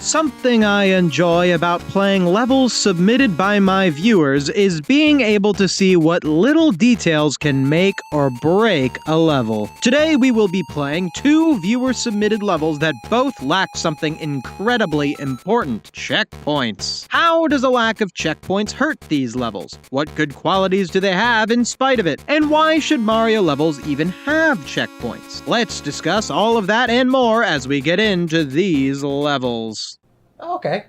Something I enjoy about playing levels submitted by my viewers is being able to see what little details can make or break a level. Today we will be playing two viewer-submitted levels that both lack something incredibly important: checkpoints. How does a lack of checkpoints hurt these levels? What good qualities do they have in spite of it? And why should Mario levels even have checkpoints? Let's discuss all of that and more as we get into these levels. Oh, okay.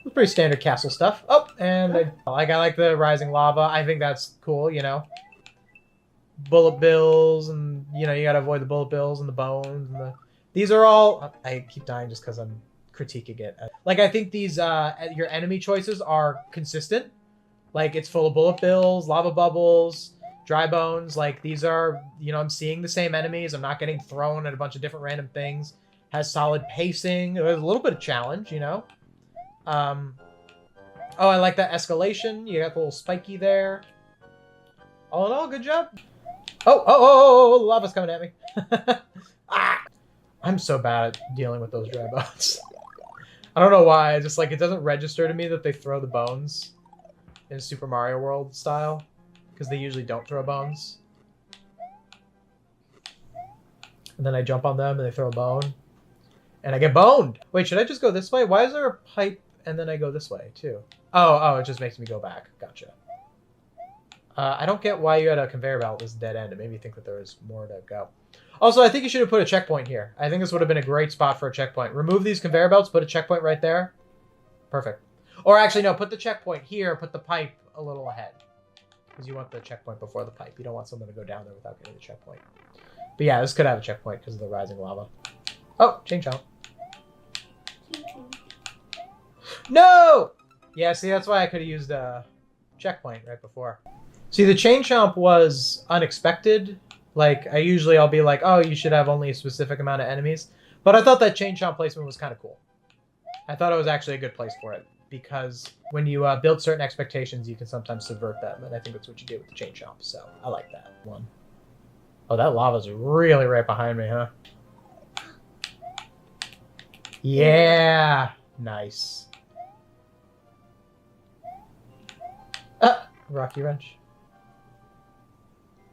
It's pretty standard castle stuff. Oh, and I like the rising lava. I think that's cool, you know. Bullet bills, and you know, you gotta avoid the bullet bills and the bones and the. These are all. I keep dying just because I'm critiquing it. Like, I think these your enemy choices are consistent. Like, it's full of bullet bills, lava bubbles, dry bones. Like, these are, you know, I'm seeing the same enemies. I'm not getting thrown at a bunch of different random things. Has solid pacing. There's a little bit of challenge, you know. Oh, I like that escalation. You got the little spiky there. All in all, good job. Oh, lava's coming at me. Ah! I'm so bad at dealing with those dry bones. I don't know why. I just, like, it doesn't register to me that they throw the bones in Super Mario World style, because they usually don't throw bones. And then I jump on them and they throw a bone. And I get boned. Wait, should I just go this way? Why is there a pipe and then I go this way, too? Oh, it just makes me go back. Gotcha. I don't get why you had a conveyor belt this dead end. It made me think that there was more to go. Also, I think you should have put a checkpoint here. I think this would have been a great spot for a checkpoint. Remove these conveyor belts, put a checkpoint right there. Perfect. Or actually, no, put the checkpoint here, put the pipe a little ahead. Because you want the checkpoint before the pipe. You don't want someone to go down there without getting the checkpoint. But yeah, this could have a checkpoint because of the rising lava. Oh, chain chomp. No! Yeah, see, that's why I could have used a checkpoint right before. See, the chain chomp was unexpected. Like, I'll be like, oh, you should have only a specific amount of enemies. But I thought that chain chomp placement was kind of cool. I thought it was actually a good place for it. Because when you build certain expectations, you can sometimes subvert them. And I think that's what you did with the chain chomp. So, I like that one. Oh, that lava's really right behind me, huh? Yeah! Nice. Rocky wrench.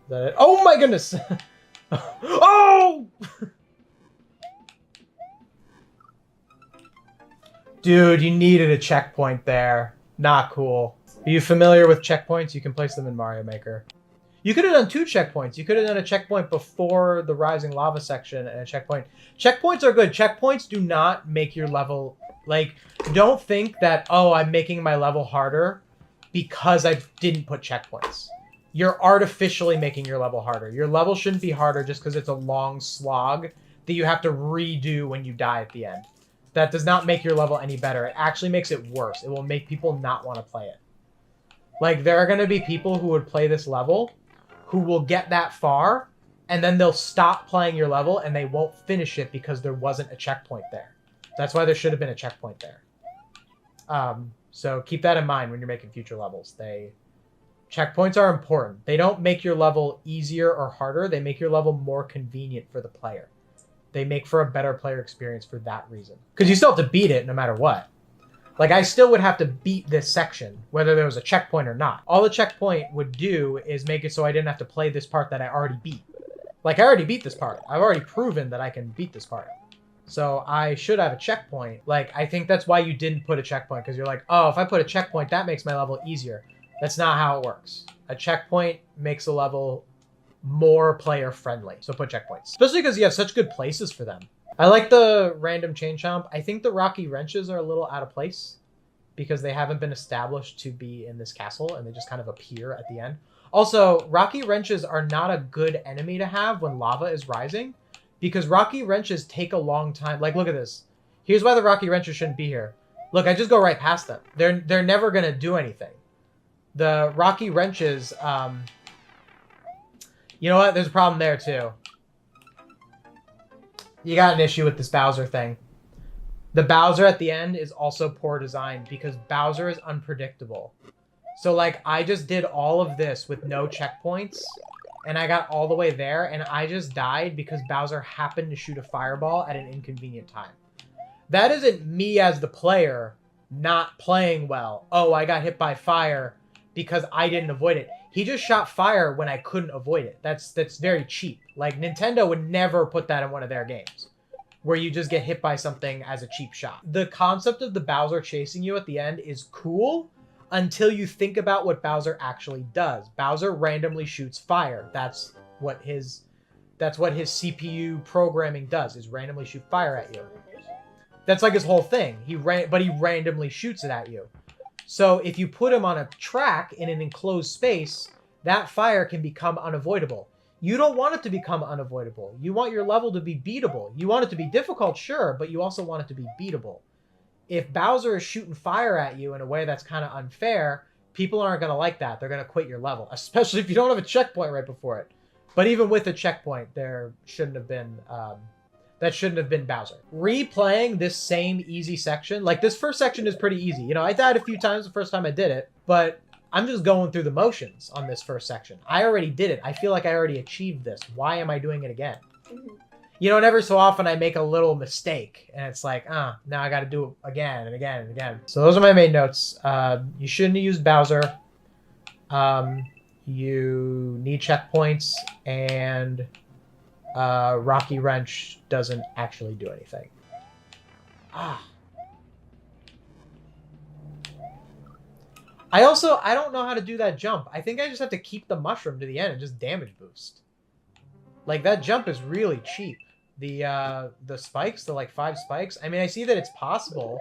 Is that it? Oh my goodness! Oh! Dude, you needed a checkpoint there. Not cool. Are you familiar with checkpoints? You can place them in Mario Maker. You could have done two checkpoints. You could have done a checkpoint before the rising lava section and a checkpoint. Checkpoints are good. Checkpoints do not make your level... Like, don't think that, oh, I'm making my level harder because I didn't put checkpoints. You're artificially making your level harder. Your level shouldn't be harder just because it's a long slog that you have to redo when you die at the end. That does not make your level any better. It actually makes it worse. It will make people not want to play it. Like, there are going to be people who would play this level who will get that far, and then they'll stop playing your level, and they won't finish it because there wasn't a checkpoint there. That's why there should have been a checkpoint there. So keep that in mind when you're making future levels. Checkpoints are important. They don't make your level easier or harder. They make your level more convenient for the player. They make for a better player experience for that reason. Because you still have to beat it no matter what. Like, I still would have to beat this section, whether there was a checkpoint or not. All the checkpoint would do is make it so I didn't have to play this part that I already beat. Like, I already beat this part. I've already proven that I can beat this part. So I should have a checkpoint. Like, I think that's why you didn't put a checkpoint, because you're like, oh, if I put a checkpoint, that makes my level easier. That's not how it works. A checkpoint makes a level more player-friendly. So put checkpoints. Especially because you have such good places for them. I like the random chain chomp. I think the rocky wrenches are a little out of place because they haven't been established to be in this castle, and they just kind of appear at the end. Also, rocky wrenches are not a good enemy to have when lava is rising, because rocky wrenches take a long time. Like, look at this. Here's why the rocky wrenches shouldn't be here. Look, I just go right past them. They're never going to do anything. The rocky wrenches, you know what? There's a problem there, too. You got an issue with this Bowser thing. The Bowser at the end is also poor design because Bowser is unpredictable. So, like, I just did all of this with no checkpoints, and I got all the way there, and I just died because Bowser happened to shoot a fireball at an inconvenient time. That isn't me as the player not playing well. Oh, I got hit by fire because I didn't avoid it. He just shot fire when I couldn't avoid it. That's very cheap. Like, Nintendo would never put that in one of their games, where you just get hit by something as a cheap shot. The concept of the Bowser chasing you at the end is cool until you think about what Bowser actually does. Bowser randomly shoots fire. That's what his CPU programming does, is randomly shoot fire at you. That's like his whole thing. But he randomly shoots it at you. So if you put him on a track in an enclosed space, that fire can become unavoidable. You don't want it to become unavoidable. You want your level to be beatable. You want it to be difficult, sure, but you also want it to be beatable. If Bowser is shooting fire at you in a way that's kind of unfair, people aren't going to like that. They're going to quit your level, especially if you don't have a checkpoint right before it. But even with a checkpoint, there shouldn't have been... that shouldn't have been Bowser. Replaying this same easy section, like this first section is pretty easy. You know, I died a few times the first time I did it, but I'm just going through the motions on this first section. I already did it. I feel like I already achieved this. Why am I doing it again? You know, and every so often I make a little mistake, and it's like, now I got to do it again and again and again. So those are my main notes. You shouldn't have used Bowser. You need checkpoints, and Rocky Wrench doesn't actually do anything. I don't know how to do that jump. I think I just have to keep the mushroom to the end and just damage boost. Like, that jump is really cheap. The spikes, the like 5 spikes, I mean, I see that it's possible,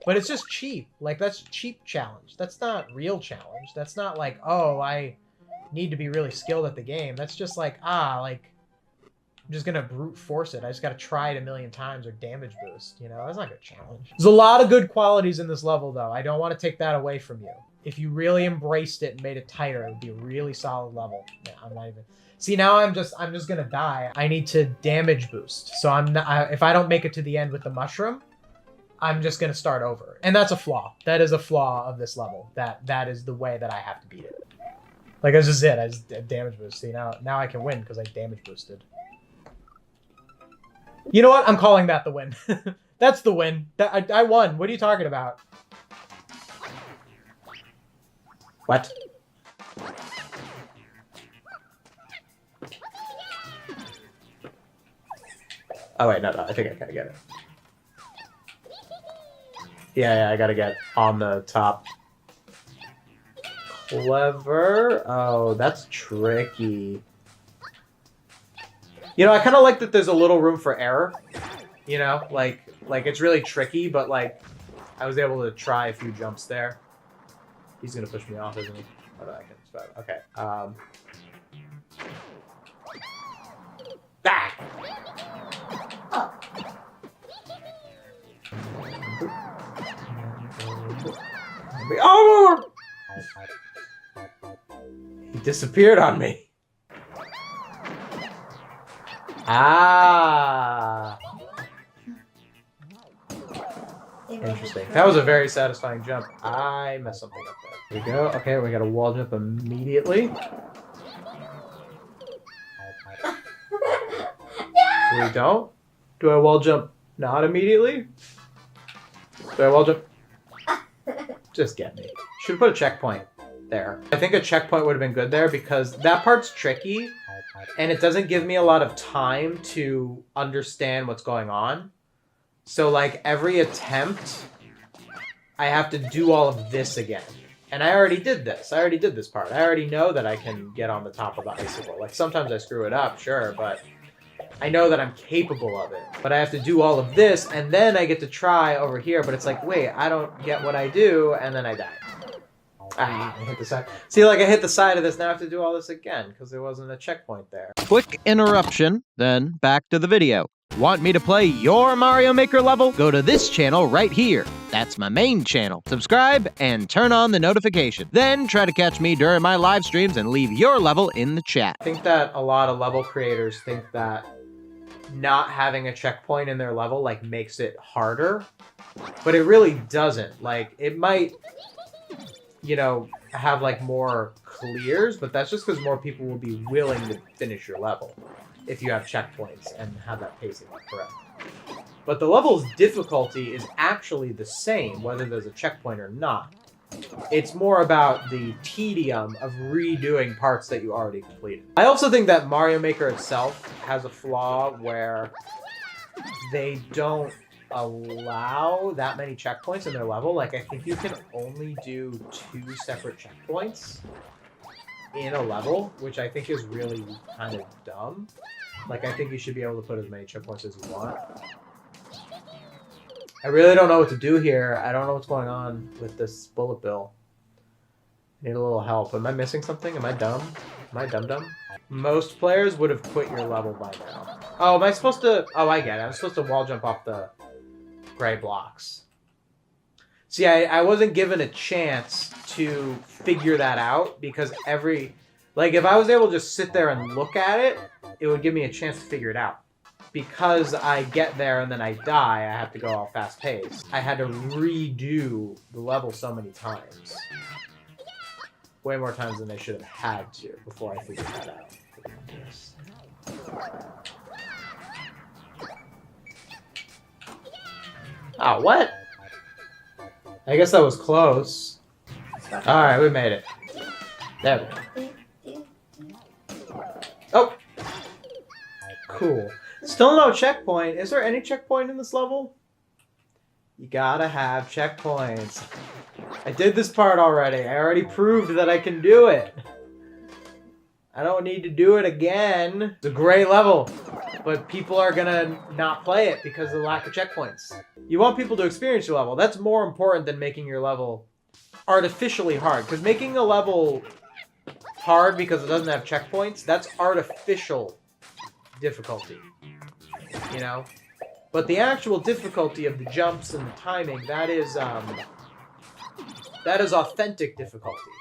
but it's just cheap. Like, that's cheap challenge. That's not real challenge. That's not like, oh, I need to be really skilled at the game. That's just like, like, I'm just gonna brute force it. I just gotta try it a million times or damage boost, you know? That's not a good challenge. There's a lot of good qualities in this level, though. I don't want to take that away from you. If you really embraced it and made it tighter, it would be a really solid level. Yeah, I'm not even... See, now I'm just gonna die. I need to damage boost. So I'm not... if I don't make it to the end with the mushroom, I'm just gonna start over. And that's a flaw. That is a flaw of this level. That is the way that I have to beat it. Like, that's just it. I just damage boost. See, now I can win because I damage boosted. You know what? I'm calling that the win. That's the win. I won. What are you talking about? What? Oh, wait, no, I think I gotta get it. Yeah, I gotta get on the top. Clever. Oh, that's tricky. You know, I kind of like that there's a little room for error. You know, like it's really tricky, but like I was able to try a few jumps there. He's gonna push me off, isn't he? Oh, I can survive. Okay. Back. Oh! He disappeared on me. Interesting. That was a very satisfying jump. I messed something up there. Here we go. Okay, we got a wall jump immediately. We don't? Do I wall jump not immediately? Do I wall jump? Just get me. Should have put a checkpoint there. I think a checkpoint would have been good there because that part's tricky and it doesn't give me a lot of time to understand what's going on. So like every attempt, I have to do all of this again. And I already did this. I already did this part. I already know that I can get on the top of the icicle. Like sometimes I screw it up, sure, but I know that I'm capable of it. But I have to do all of this and then I get to try over here, but it's like, wait, I don't get what I do, and then I die. I hit the side. See, like I hit the side of this, now I have to do all this again because there wasn't a checkpoint there. Quick interruption, then back to the video. Want me to play your Mario Maker level? Go to this channel right here. That's my main channel. Subscribe and turn on the notification. Then try to catch me during my live streams and leave your level in the chat. I think that a lot of level creators think that not having a checkpoint in their level like makes it harder, but it really doesn't. Like it might, you know, have like more clears, but that's just because more people will be willing to finish your level if you have checkpoints and have that pacing correct. But the level's difficulty is actually the same, whether there's a checkpoint or not. It's more about the tedium of redoing parts that you already completed. I also think that Mario Maker itself has a flaw where they don't allow that many checkpoints in their level. Like, I think you can only do 2 separate checkpoints in a level, which I think is really kind of dumb. Like, I think you should be able to put as many checkpoints as you want. I really don't know what to do here. I don't know what's going on with this bullet bill. Need a little help. Am I missing something? Am I dumb? Am I dumb? Most players would have quit your level by now. Oh, am I supposed to... Oh, I get it. I'm supposed to wall jump off the gray blocks. See, I wasn't given a chance to figure that out because every... Like, if I was able to just sit there and look at it, it would give me a chance to figure it out. Because I get there and then I die, I have to go all fast-paced. I had to redo the level so many times. Way more times than I should have had to before I figured that out. Yes. Oh, what? I guess that was close. Alright, we made it. There we go. Oh! Cool. Still no checkpoint. Is there any checkpoint in this level? You gotta have checkpoints. I did this part already. I already proved that I can do it. I don't need to do it again. It's a great level, but people are gonna not play it because of the lack of checkpoints. You want people to experience your level. That's more important than making your level artificially hard. Because making a level hard because it doesn't have checkpoints, that's artificial difficulty. You know? But the actual difficulty of the jumps and the timing, that is authentic difficulty.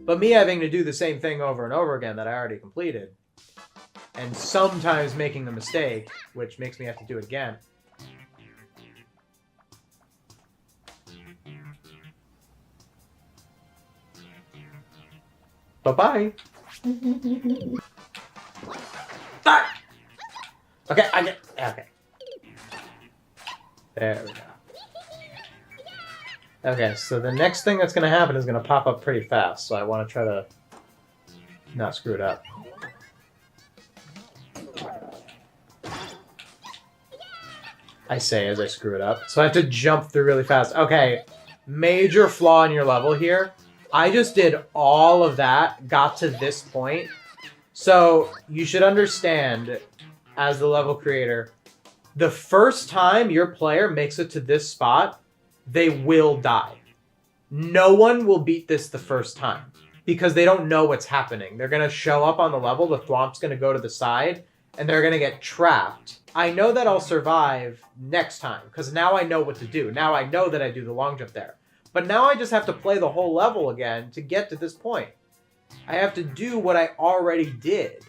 But me having to do the same thing over and over again that I already completed, and sometimes making the mistake, which makes me have to do it again. Bye-bye. Ah! Okay, okay. There we go. Okay, so the next thing that's going to happen is going to pop up pretty fast, so I want to try to not screw it up. I say as I screw it up. So I have to jump through really fast. Okay, major flaw in your level here. I just did all of that, got to this point. So you should understand, as the level creator, the first time your player makes it to this spot, they will die. No one will beat this the first time because they don't know what's happening. They're going to show up on the level, the thwomp's going to go to the side, and they're going to get trapped. I know that I'll survive next time because now I know what to do. Now I know that I do the long jump there. But now I just have to play the whole level again to get to this point. I have to do what I already did.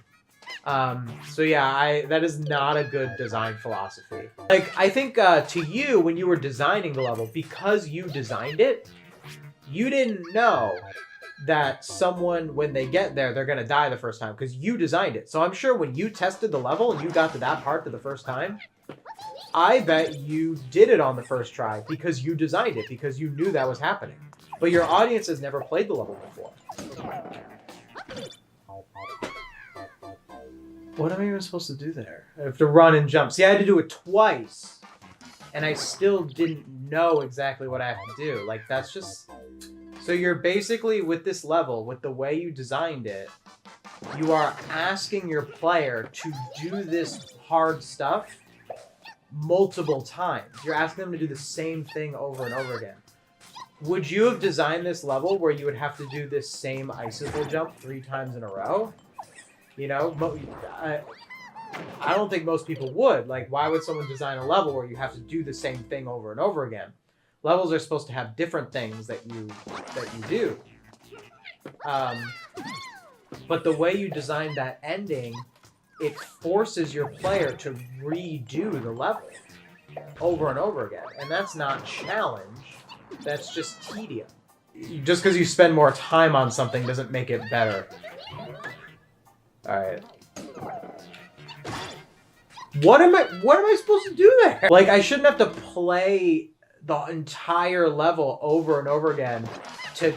So yeah, that is not a good design philosophy. Like, I think to you, when you were designing the level, because you designed it, you didn't know that someone, when they get there, they're going to die the first time because you designed it. So I'm sure when you tested the level and you got to that part for the first time, I bet you did it on the first try because you designed it, because you knew that was happening. But your audience has never played the level before. What am I even supposed to do there? I have to run and jump. See, I had to do it twice. And I still didn't know exactly what I have to do. Like, that's just... So you're basically, with this level, with the way you designed it, you are asking your player to do this hard stuff multiple times. You're asking them to do the same thing over and over again. Would you have designed this level where you would have to do this same icicle jump 3 times in a row? You know, I don't think most people would. Like, why would someone design a level where you have to do the same thing over and over again? Levels are supposed to have different things that you do. But the way you designed that ending, it forces your player to redo the level over and over again. And that's not challenge. That's just tedium. Just because you spend more time on something doesn't make it better. Alright. What am I supposed to do there? Like, I shouldn't have to play the entire level over and over again to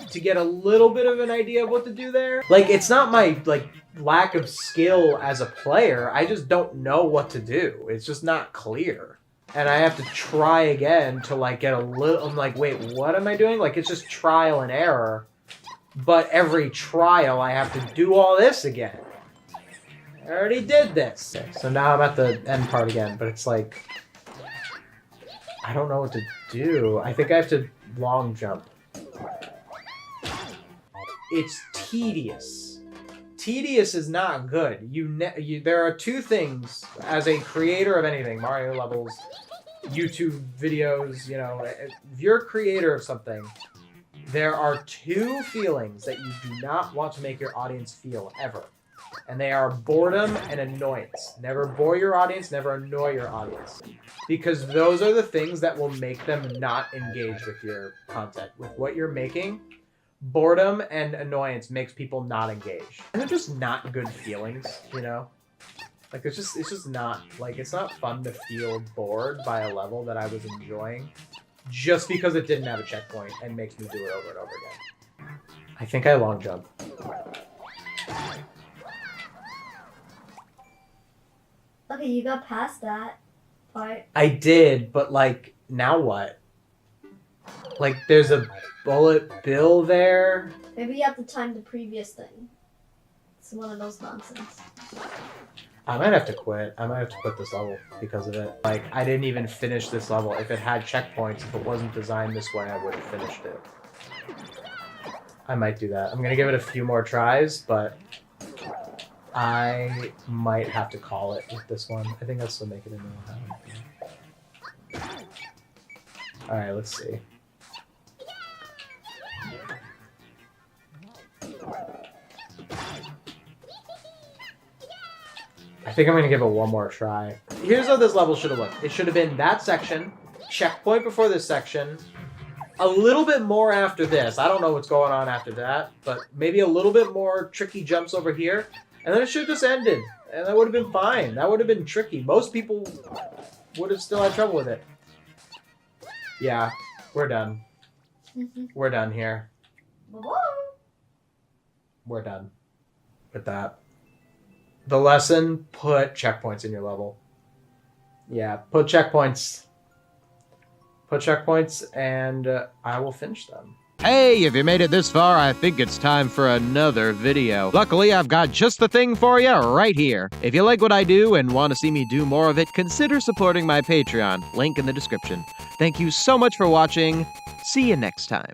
to get a little bit of an idea of what to do there. Like, it's not my, like, lack of skill as a player. I just don't know what to do. It's just not clear. And I have to try again to, like, get a little... I'm like, wait, what am I doing? Like, it's just trial and error. But every trial, I have to do all this again. I already did this. So now I'm at the end part again, but it's like... I don't know what to do. I think I have to long jump. It's tedious. Tedious is not good. There are two things as a creator of anything, Mario levels, YouTube videos, you know, if you're a creator of something, there are two feelings that you do not want to make your audience feel ever. And they are boredom and annoyance. Never bore your audience, never annoy your audience. Because those are the things that will make them not engage with your content, with what you're making. Boredom and annoyance makes people not engage. And they're just not good feelings, you know? Like, it's just not, like, it's not fun to feel bored by a level that I was enjoying just because it didn't have a checkpoint and makes me do it over and over again. I think I long jump. Okay, you got past that part. I did, but, like, now what? Like, there's a bullet bill there. Maybe you have to time the previous thing. It's one of those nonsense. I might have to quit. I might have to quit this level because of it. Like, I didn't even finish this level. If it had checkpoints, if it wasn't designed this way, I would have finished it. I might do that. I'm going to give it a few more tries, but I might have to call it with this one. I think I'll still make it in Ohio. Alright, let's see. I think I'm going to give it one more try. Here's how this level should have looked. It should have been that section, checkpoint before this section, a little bit more after this. I don't know what's going on after that, but maybe a little bit more tricky jumps over here, and then it should have just ended. And that would have been fine. That would have been tricky. Most people would have still had trouble with it. Yeah, we're done. We're done here. We're done with that. The lesson, put checkpoints in your level. Yeah, put checkpoints. Put checkpoints, and I will finish them. Hey, if you made it this far, I think it's time for another video. Luckily, I've got just the thing for you right here. If you like what I do and want to see me do more of it, consider supporting my Patreon. Link in the description. Thank you so much for watching. See you next time.